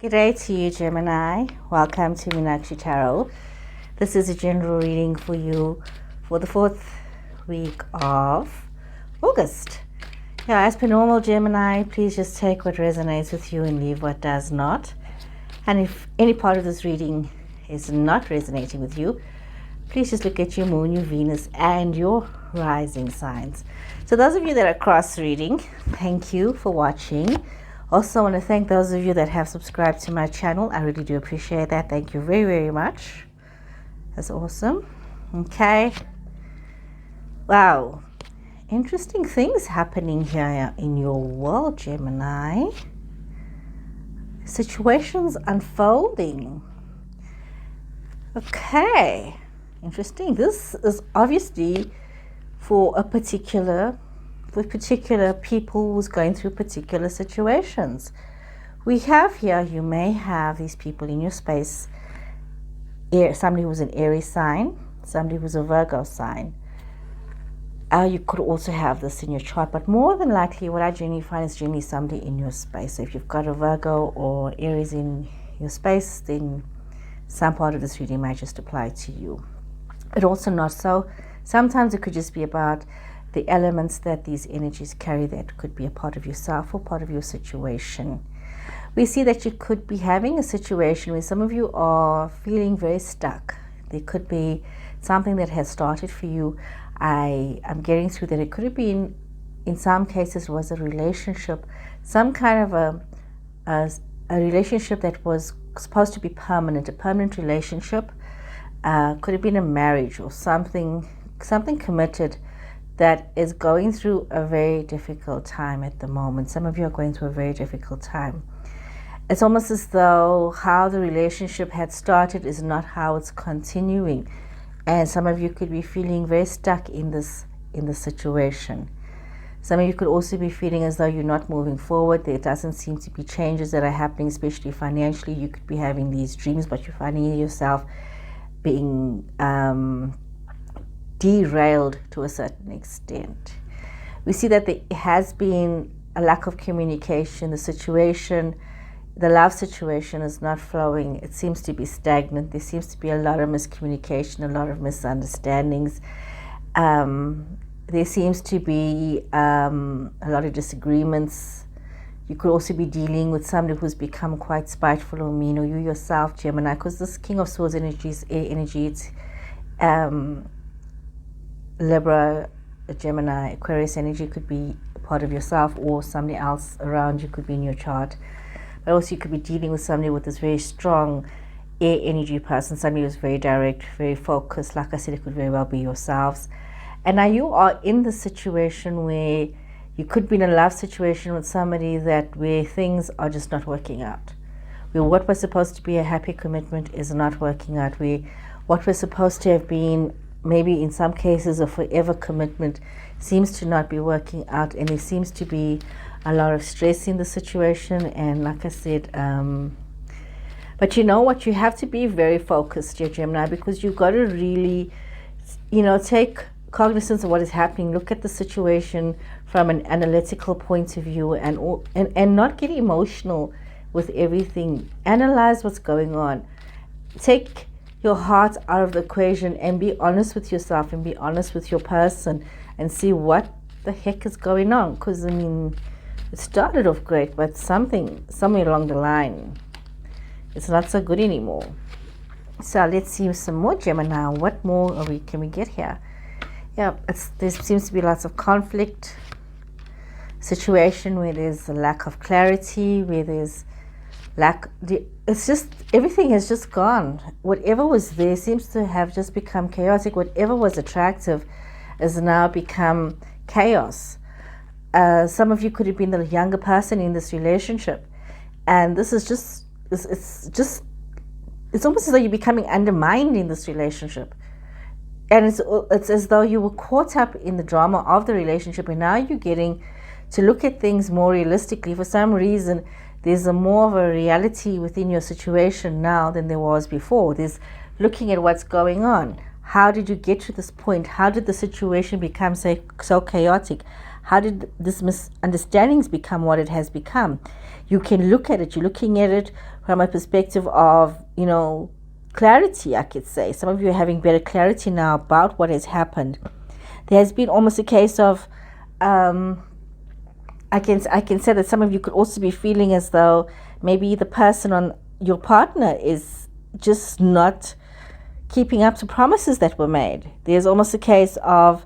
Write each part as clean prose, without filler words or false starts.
Good day to you, Gemini. Welcome to Meenakshi Tarot. This is a general reading for you for the 4th week of August. Yeah, as per normal, Gemini, please just take what resonates with you and leave what does not. And if any part of this reading is not resonating with you, please just look at your moon, your Venus, and your rising signs. So those of you that are cross-reading, thank you for watching. Also, I want to thank those of you that have subscribed to my channel. I really do appreciate that. Thank you very, very much. That's awesome. Okay. Wow. Interesting things happening here in your world, Gemini. Situations unfolding. Okay. Interesting. This is obviously for particular people who's going through particular situations. We have here, you may have these people in your space, somebody who's an Aries sign, somebody who's a Virgo sign. You could also have this in your chart, but more than likely what I generally find is generally somebody in your space. So if you've got a Virgo or Aries in your space, then some part of this reading might just apply to you. But also not so. Sometimes it could just be about the elements that these energies carry that could be a part of yourself or part of your situation. We see that you could be having a situation where some of you are feeling very stuck. There could be something that has started for you. I'm getting through that. It could have been, in some cases, was a relationship, some kind of a relationship that was supposed to be permanent, a permanent relationship. Could have been a marriage or something committed that is going through a very difficult time at the moment. Some of you are going through a very difficult time. It's almost as though how the relationship had started is not how it's continuing. And some of you could be feeling very stuck in this situation. Some of you could also be feeling as though you're not moving forward. There doesn't seem to be changes that are happening, especially financially. You could be having these dreams, but you're finding yourself being derailed to a certain extent. We see that there has been a lack of communication. The love situation is not flowing. It seems to be stagnant. There seems to be a lot of miscommunication, a lot of misunderstandings. There seems to be a lot of disagreements. You could also be dealing with somebody who's become quite spiteful or mean, or you yourself, Gemini, because this King of Swords energy is air energy. It's Libra, Gemini, Aquarius energy could be a part of yourself, or somebody else around you could be in your chart. But also you could be dealing with somebody with this very strong air energy person, somebody who's very direct, very focused. Like I said, it could very well be yourselves. And now you are in the situation where you could be in a love situation with somebody where things are just not working out. Where what was supposed to be a happy commitment is not working out. Where what was supposed to have been maybe in some cases a forever commitment seems to not be working out, and there seems to be a lot of stress in the situation. And like I said, but you know what, you have to be very focused here, Gemini, because you've got to really, take cognizance of what is happening. Look at the situation from an analytical point of view, and not get emotional with everything. Analyze what's going on. Take your heart out of the equation and be honest with yourself and be honest with your person and see what the heck is going on. Because it started off great, but somewhere along the line it's not so good anymore. So let's see some more, Gemini. What more can we get here? Yeah, there seems to be lots of conflict, situation where there's a lack of clarity, where there's it's just everything has just gone. Whatever was there seems to have just become chaotic. Whatever was attractive has now become chaos. Some of you could have been the younger person in this relationship, and this is just it's almost as though you're becoming undermined in this relationship, and it's as though you were caught up in the drama of the relationship, and now you're getting to look at things more realistically. For some reason, there's more of a reality within your situation now than there was before. There's looking at what's going on. How did you get to this point? How did the situation become so chaotic? How did this misunderstandings become what it has become? You can look at it. You're looking at it from a perspective of, clarity, I could say. Some of you are having better clarity now about what has happened. There has been almost a case of, I can say that some of you could also be feeling as though maybe the person on your partner is just not keeping up to promises that were made. There's almost a case of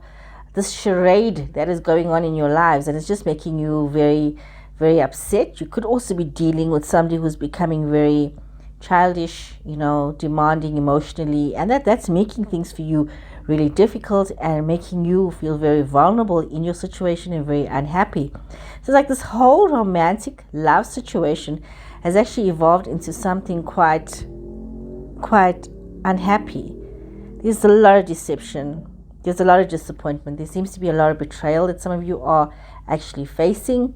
this charade that is going on in your lives, and it's just making you very, very upset. You could also be dealing with somebody who's becoming very childish, demanding emotionally, and that's making things for you really difficult and making you feel very vulnerable in your situation and very unhappy. So it's like this whole romantic love situation has actually evolved into something quite unhappy. There's a lot of deception. There's a lot of disappointment. There seems to be a lot of betrayal that some of you are actually facing.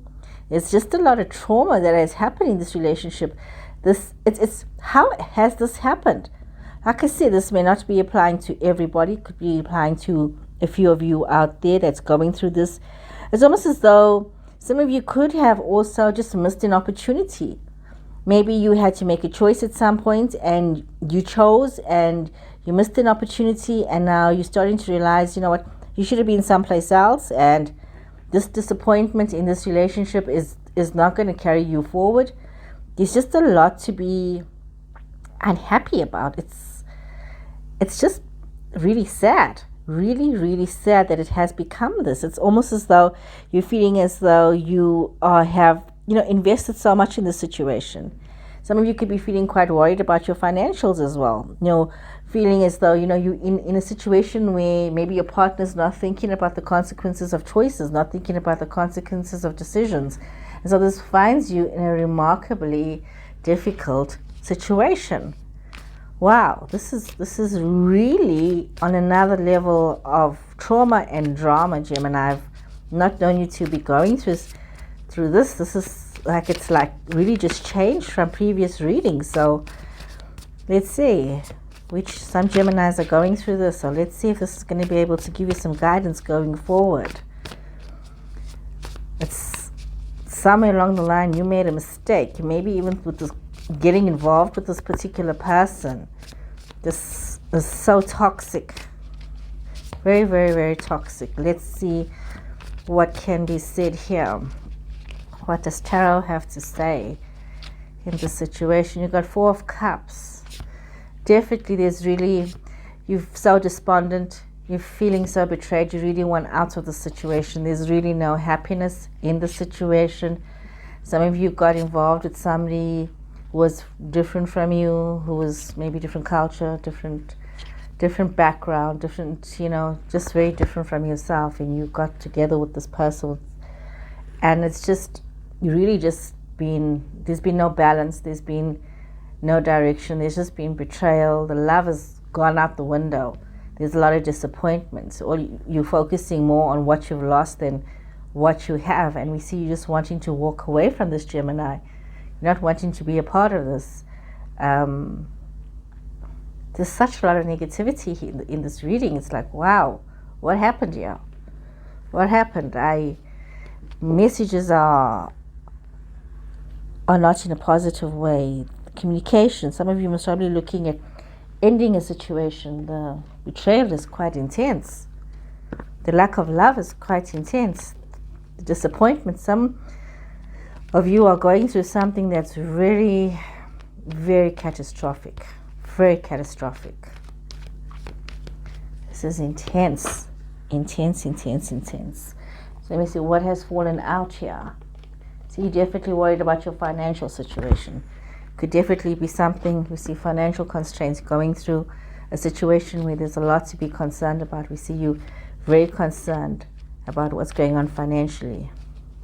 There's just a lot of trauma that has happened in this relationship. It's how has this happened? Like I said, this may not be applying to everybody. It could be applying to a few of you out there that's going through this. It's almost as though some of you could have also just missed an opportunity. Maybe you had to make a choice at some point and you chose and you missed an opportunity, and now you're starting to realize, you should have been someplace else, and this disappointment in this relationship is not going to carry you forward. There's just a lot to be unhappy about. It's just really sad, really, really sad that it has become this. It's almost as though you're feeling as though you have invested so much in this situation. Some of you could be feeling quite worried about your financials as well. Feeling as though you're in a situation where maybe your partner's not thinking about the consequences of choices, not thinking about the consequences of decisions. And so this finds you in a remarkably difficult situation. Wow, this is really on another level of trauma and drama, Gemini. I've not known you to be going through this. This is it's really just changed from previous readings. So let's see which some Geminis are going through this. So let's see if this is going to be able to give you some guidance going forward. It's somewhere along the line you made a mistake, maybe even with this getting involved with this particular person. This is so toxic, very, very, very toxic. Let's see what can be said here. What does Tarot have to say in this situation? You've got Four of Cups. Definitely you're so despondent, you're feeling so betrayed, you really want out of the situation. There's really no happiness in the situation. Some of you got involved with somebody who was different from you, who was maybe different culture, different background, just very different from yourself, and you got together with this person, and it's just there's been no balance, there's been no direction, there's just been betrayal, the love has gone out the window, there's a lot of disappointments, or you're focusing more on what you've lost than what you have, and we see you just wanting to walk away from this, Gemini. You're not wanting to be a part of this. There's such a lot of negativity in this reading. It's like, wow, what happened here? What happened? Messages are not in a positive way. Communication, some of you must probably looking at ending a situation. The betrayal is quite intense. The lack of love is quite intense. The disappointment, some of you are going through something that's very, very catastrophic. Very catastrophic. This is intense. Intense. So let me see what has fallen out here. So you're definitely worried about your financial situation. Could definitely be something, we see financial constraints, going through a situation where there's a lot to be concerned about. We see you very concerned about what's going on financially.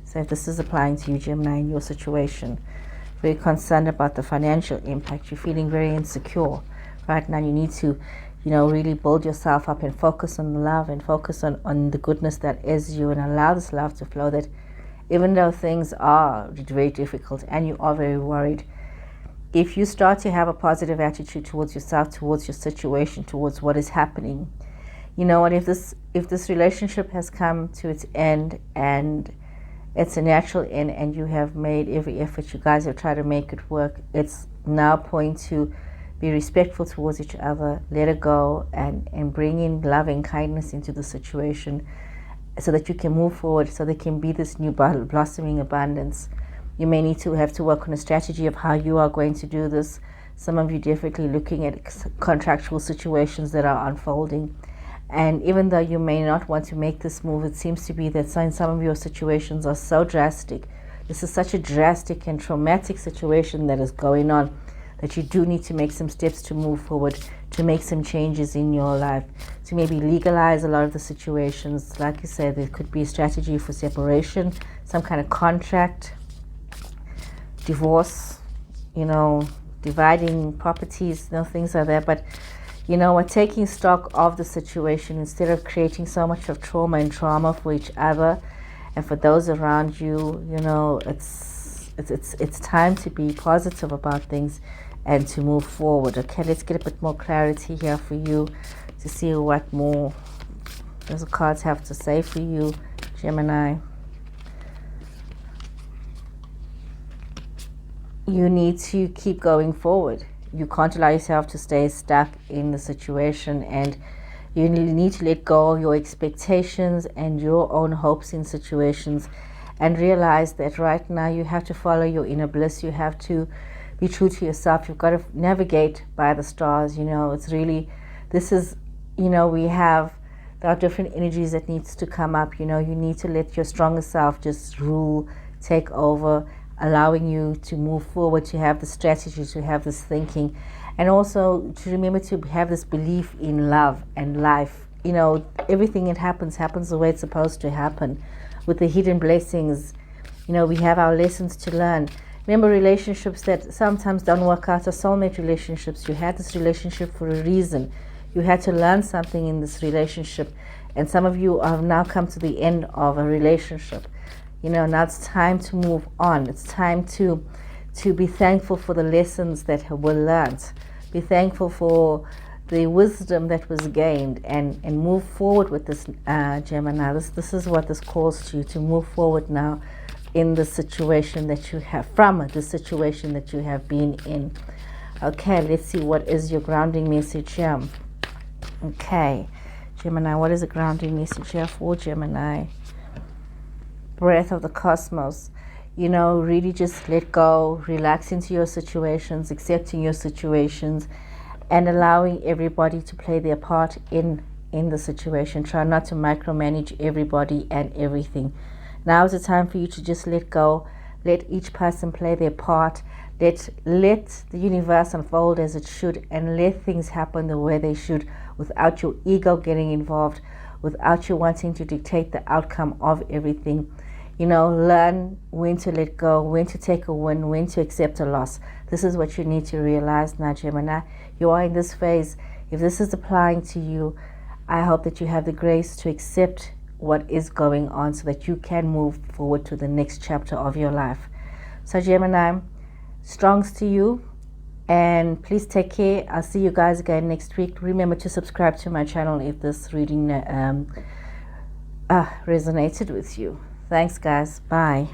So if this is applying to you, Gemini, in your situation, very concerned about the financial impact. You're feeling very insecure right now. You need to, really build yourself up and focus on the love and focus on the goodness that is you, and allow this love to flow, that even though things are very difficult and you are very worried, if you start to have a positive attitude towards yourself, towards your situation, towards what is happening, and if this relationship has come to its end and it's a natural end, and you have made every effort, you guys have tried to make it work, it's now point to be respectful towards each other, let it go, and bring in love and kindness into the situation so that you can move forward, so there can be this new blossoming abundance. You may need to have to work on a strategy of how you are going to do this. Some of you definitely looking at contractual situations that are unfolding. And even though you may not want to make this move, it seems to be that some of your situations are so drastic. This is such a drastic and traumatic situation that is going on, that you do need to make some steps to move forward, to make some changes in your life, to maybe legalize a lot of the situations. Like you said, there could be a strategy for separation, some kind of contract, divorce, dividing properties, things like that. But we're taking stock of the situation instead of creating so much of trauma for each other and for those around you. It's time to be positive about things and to move forward. Okay, let's get a bit more clarity here for you to see what more those cards have to say for you, Gemini. You need to keep going forward. You can't allow yourself to stay stuck in the situation, and you need to let go of your expectations and your own hopes in situations, and realize that right now you have to follow your inner bliss. You have to be true to yourself. You've got to navigate by the stars. It's really, we have, there are different energies that needs to come up. You need to let your stronger self just rule, take over, allowing you to move forward, to have the strategy, to have this thinking, and also to remember to have this belief in love and life. Everything that happens the way it's supposed to happen. With the hidden blessings, we have our lessons to learn. Remember, relationships that sometimes don't work out are soulmate relationships. You had this relationship for a reason. You had to learn something in this relationship, and some of you have now come to the end of a relationship. Now it's time to move on. It's time to be thankful for the lessons that were learned. Be thankful for the wisdom that was gained, and move forward with this, Gemini. This is what this calls to move forward now in the situation that you have, from the situation that you have been in. Okay, let's see what is your grounding message here. Okay, Gemini, what is the grounding message here for Gemini? Breath of the cosmos. Really just let go, relax into your situations, accepting your situations, and allowing everybody to play their part in the situation. Try not to micromanage everybody and everything. Now is the time for you to just let go, let each person play their part, let the universe unfold as it should, and let things happen the way they should, without your ego getting involved, without you wanting to dictate the outcome of everything. Learn when to let go, when to take a win, when to accept a loss. This is what you need to realize now, Gemini. You are in this phase. If this is applying to you, I hope that you have the grace to accept what is going on so that you can move forward to the next chapter of your life. So, Gemini, strongs to you, and please take care. I'll see you guys again next week. Remember to subscribe to my channel if this reading resonated with you. Thanks, guys. Bye.